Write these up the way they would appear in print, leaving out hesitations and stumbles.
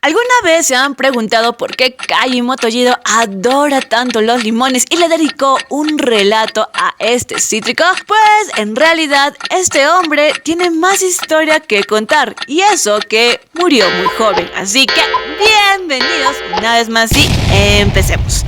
¿Alguna vez se han preguntado por qué Kaji Motohiro adora tanto los limones y le dedicó un relato a este cítrico? Pues en realidad este hombre tiene más historia que contar, y eso que murió muy joven. Así que bienvenidos una vez más y empecemos.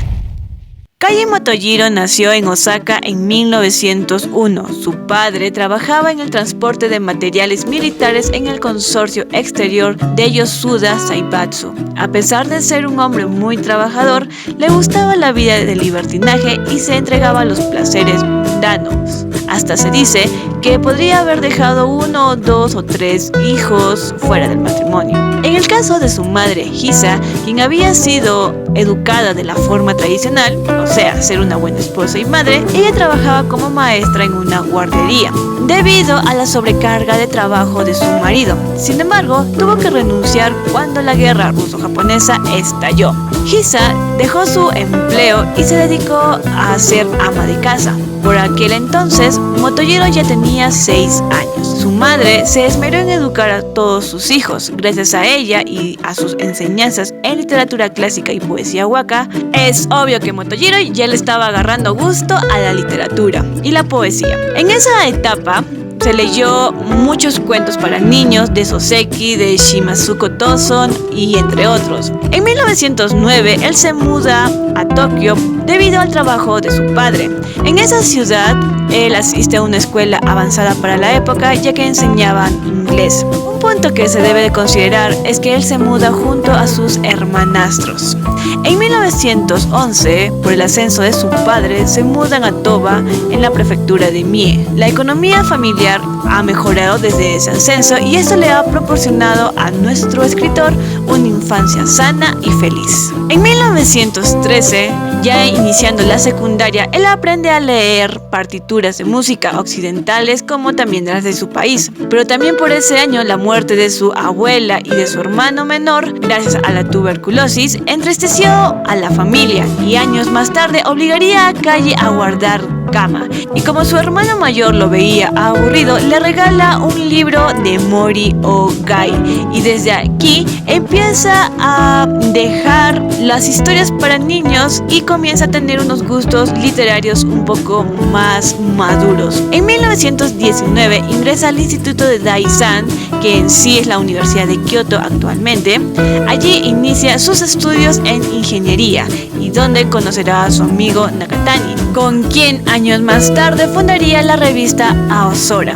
Kaji Motohiro nació en Osaka en 1901. Su padre trabajaba en el transporte de materiales militares en el consorcio exterior de Yosuda Zaibatsu. A pesar de ser un hombre muy trabajador, le gustaba la vida de libertinaje y se entregaba a los placeres mundanos. Hasta se dice que podría haber dejado 1, 2 o 3 hijos fuera del matrimonio. En el caso de su madre, Hisa, quien había sido educada de la forma tradicional, o sea, ser una buena esposa y madre, ella trabajaba como maestra en una guardería, debido a la sobrecarga de trabajo de su marido. Sin embargo, tuvo que renunciar cuando la guerra ruso-japonesa estalló. Hisa dejó su empleo y se dedicó a ser ama de casa. Por aquel entonces, Motohiro ya tenía 6 años. Su madre se esmeró en educar a todos sus hijos. Gracias a ella y a sus enseñanzas en literatura clásica y poesía waka, es obvio que Motohiro ya le estaba agarrando gusto a la literatura y la poesía. En esa etapa, se leyó muchos cuentos para niños de Soseki, de Shimazuko Tozon y entre otros. En 1909, él se muda a Tokio debido al trabajo de su padre. En esa ciudad, él asiste a una escuela avanzada para la época, ya que enseñaban inglés. Un punto que se debe de considerar es que él se muda junto a sus hermanastros. En 1911, por el ascenso de su padre, se mudan a Toba, en la prefectura de Mie. La economía familiar ha mejorado desde ese ascenso y esto le ha proporcionado a nuestro escritor una infancia sana y feliz. En 1913, ya iniciando la secundaria, él aprende a leer partituras de música occidentales como también de las de su país. Pero también por ese año, la muerte de su abuela y de su hermano menor, gracias a la tuberculosis, entristeció a la familia y años más tarde obligaría a Kaji a guardar cama. Y como su hermano mayor lo veía aburrido, le regala un libro de Mori Ogai. Y desde aquí empieza a dejar las historias para niños y comienza a tener unos gustos literarios un poco más maduros. En 1919 ingresa al Instituto de Daisan, que en sí es la Universidad de Kioto actualmente. Allí inicia sus estudios en ingeniería y donde conocerá a su amigo Nakatani, con quien años más tarde fundaría la revista Aozora.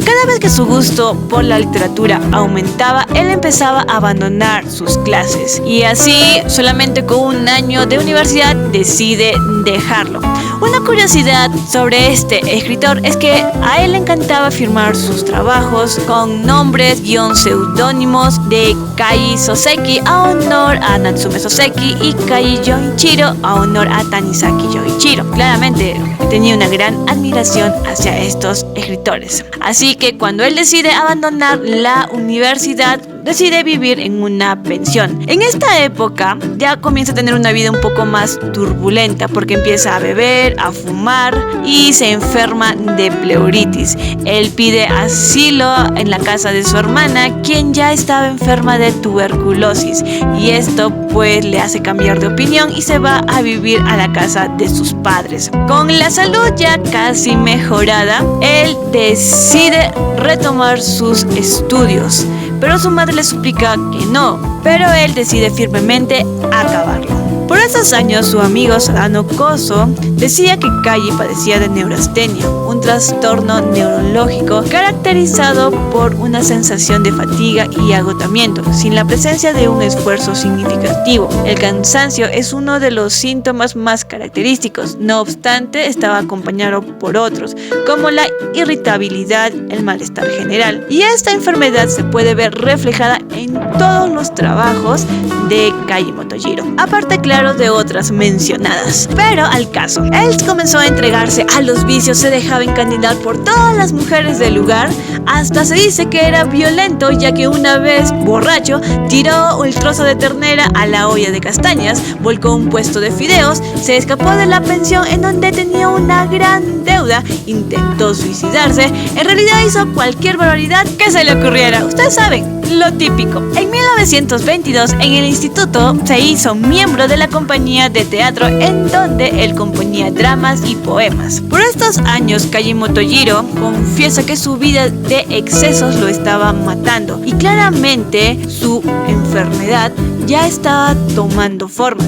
Cada vez que su gusto por la literatura aumentaba, él empezaba a abandonar sus clases y así, solamente con un año de universidad, decide dejarlo. Una curiosidad sobre este escritor es que a él le encantaba firmar sus trabajos con nombres seudónimos de Kai Soseki a honor a Natsume Soseki y Kai Yoichiro a honor a Tanizaki Yoichiro. Claramente tenía una gran admiración hacia estos escritores. Así que cuando él decide abandonar la universidad, decide vivir en una pensión. En esta época ya comienza a tener una vida un poco más turbulenta porque empieza a beber, a fumar y se enferma de pleuritis. Él pide asilo en la casa de su hermana, quien ya estaba enferma de tuberculosis, y esto pues le hace cambiar de opinión y se va a vivir a la casa de sus padres. Con la salud ya casi mejorada, él decide retomar sus estudios, pero su madre le suplica que no, pero él decide firmemente acabarlo. Por esos años, su amigo Sadano Koso decía que Kaji padecía de neurastenia, un trastorno neurológico caracterizado por una sensación de fatiga y agotamiento, sin la presencia de un esfuerzo significativo. El cansancio es uno de los síntomas más característicos, no obstante, estaba acompañado por otros, como la irritabilidad, el malestar general. Y esta enfermedad se puede ver reflejada en todos los trabajos de Kaji Motohiro, aparte claro de otras mencionadas. Pero al caso, él comenzó a entregarse a los vicios, se dejaba encandilar por todas las mujeres del lugar, hasta se dice que era violento, ya que una vez borracho tiró el trozo de ternera a la olla de castañas, volcó un puesto de fideos, se escapó de la pensión en donde tenía una gran deuda, intentó suicidarse, en realidad hizo cualquier barbaridad que se le ocurriera. Ustedes saben, lo típico. En 1922, en el instituto, se hizo miembro de la compañía de teatro en donde él componía dramas y poemas. Por estos años, Kaji Motojiro confiesa que su vida de excesos lo estaba matando y claramente su enfermedad ya estaba tomando forma,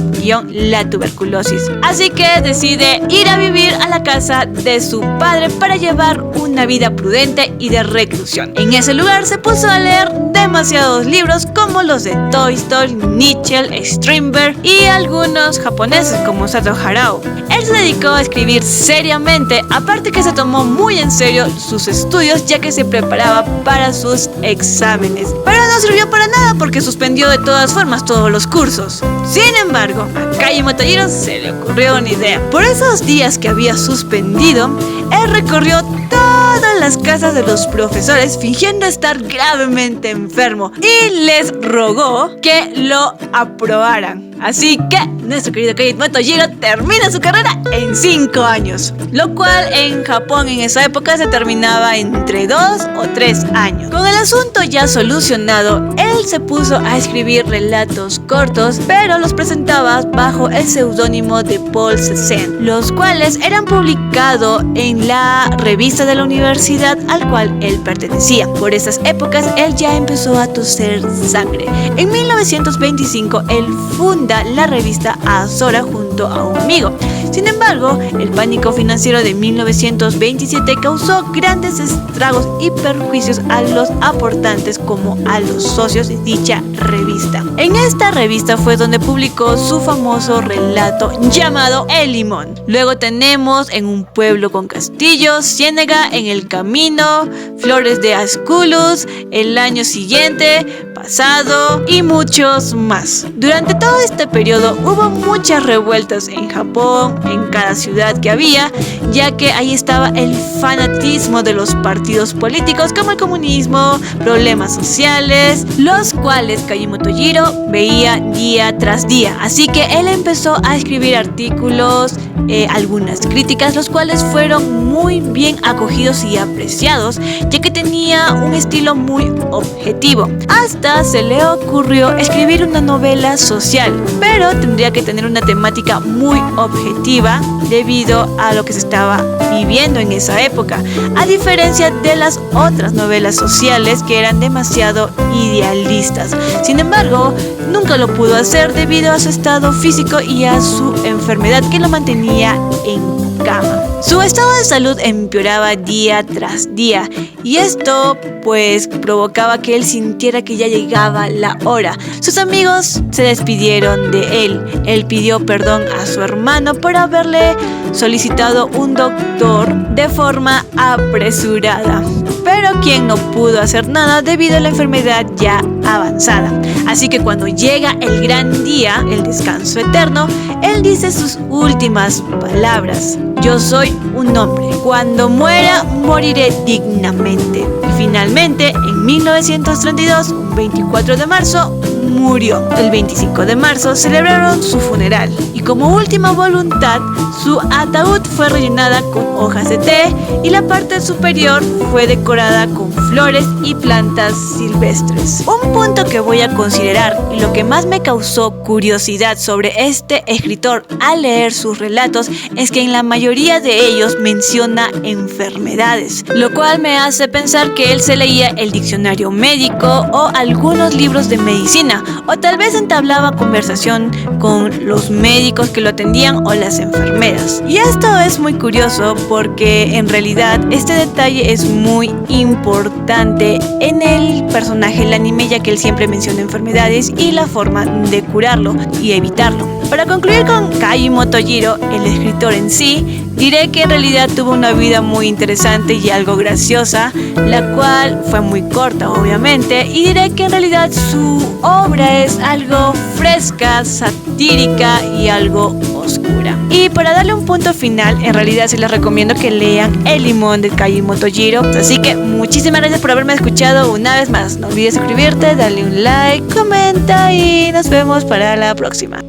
la tuberculosis. Así que decide ir a vivir a la casa de su padre para llevar una vida prudente y de reclusión. En ese lugar se puso a leer demasiados libros como los de Tolstoy, Nietzsche, Strindberg y algunos japoneses como Sato Harao. Él se dedicó a escribir seriamente, aparte que se tomó muy en serio sus estudios ya que se preparaba para sus exámenes. Pero no sirvió para nada porque suspendió de todas formas todos los cursos. Sin embargo, a Kaji Motojiro se le ocurrió una idea. Por esos días que había suspendido, él recorrió todas las casas de los profesores fingiendo estar gravemente enfermo y les rogó que lo aprobaran. Así que nuestro querido Kaji Motojiro termina su carrera en 5 años, lo cual en Japón en esa época se terminaba entre 2 o 3 años. Con el asunto ya solucionado, él se puso a escribir relatos cortos, pero los presentaba bajo el seudónimo de Paul Cézanne, los cuales eran publicados en la revista de la universidad al cual él pertenecía. Por esas épocas, él ya empezó a toser sangre. En 1925, él funda la revista Azora junto a un amigo. Sin embargo, el pánico financiero de 1927 causó grandes estragos y perjuicios a los aportantes como a los socios de dicha revista. En esta revista fue donde publicó su famoso relato llamado El Limón. Luego tenemos En un pueblo con castillos, Ciénega, En el camino, Flores de Asculus, El año siguiente, Pasado y muchos más. Durante todo este periodo hubo muchas revueltas en Japón, en cada ciudad que había, ya que ahí estaba el fanatismo de los partidos políticos como el comunismo, problemas sociales, los cuales Kaji Motojiro veía día tras día. Así que él empezó a escribir artículos, algunas críticas, los cuales fueron muy bien acogidos y apreciados, ya que tenía un estilo muy objetivo. Hasta se le ocurrió escribir una novela social, pero tendría que tener una temática muy objetiva debido a lo que se estaba viviendo en esa época, a diferencia de las otras novelas sociales que eran demasiado idealistas. Sin embargo, nunca lo pudo hacer debido a su estado físico y a su enfermedad que lo mantenía en cama. Su estado de salud empeoraba día tras día y esto pues provocaba que él sintiera que ya llegaba la hora. Sus amigos se despidieron de él. Él pidió perdón a su hermano por haberle solicitado un doctor de forma apresurada, pero quien no pudo hacer nada debido a la enfermedad ya avanzada. Así que cuando llega el gran día, el descanso eterno, él dice sus últimas palabras: yo soy un hombre, cuando muera moriré dignamente. Y finalmente, en 1932, un 24 de marzo, murió. El 25 de marzo celebraron su funeral y como última voluntad, su ataúd fue rellenada con hojas de té y la parte superior fue decorada con flores y plantas silvestres. Un punto que voy a considerar y lo que más me causó curiosidad sobre este escritor al leer sus relatos es que en la mayoría de ellos menciona enfermedades, lo cual me hace pensar que él se leía el diccionario médico o algunos libros de medicina, o tal vez entablaba conversación con los médicos que lo atendían o las enfermeras. Y esto es muy curioso porque en realidad este detalle es muy importante en el personaje del anime, ya que él siempre menciona enfermedades y la forma de curarlo y evitarlo. Para concluir con Kaji Motojiro, el escritor en sí, diré que en realidad tuvo una vida muy interesante y algo graciosa, la cual fue muy corta obviamente, y diré que en realidad su obra es algo fresca, satírica y algo oscura. Y para darle un punto final, en realidad sí les recomiendo que lean El Limón de Kaji Motojiro. Así que muchísimas gracias por haberme escuchado una vez más. No olvides suscribirte, darle un like, comenta y nos vemos para la próxima.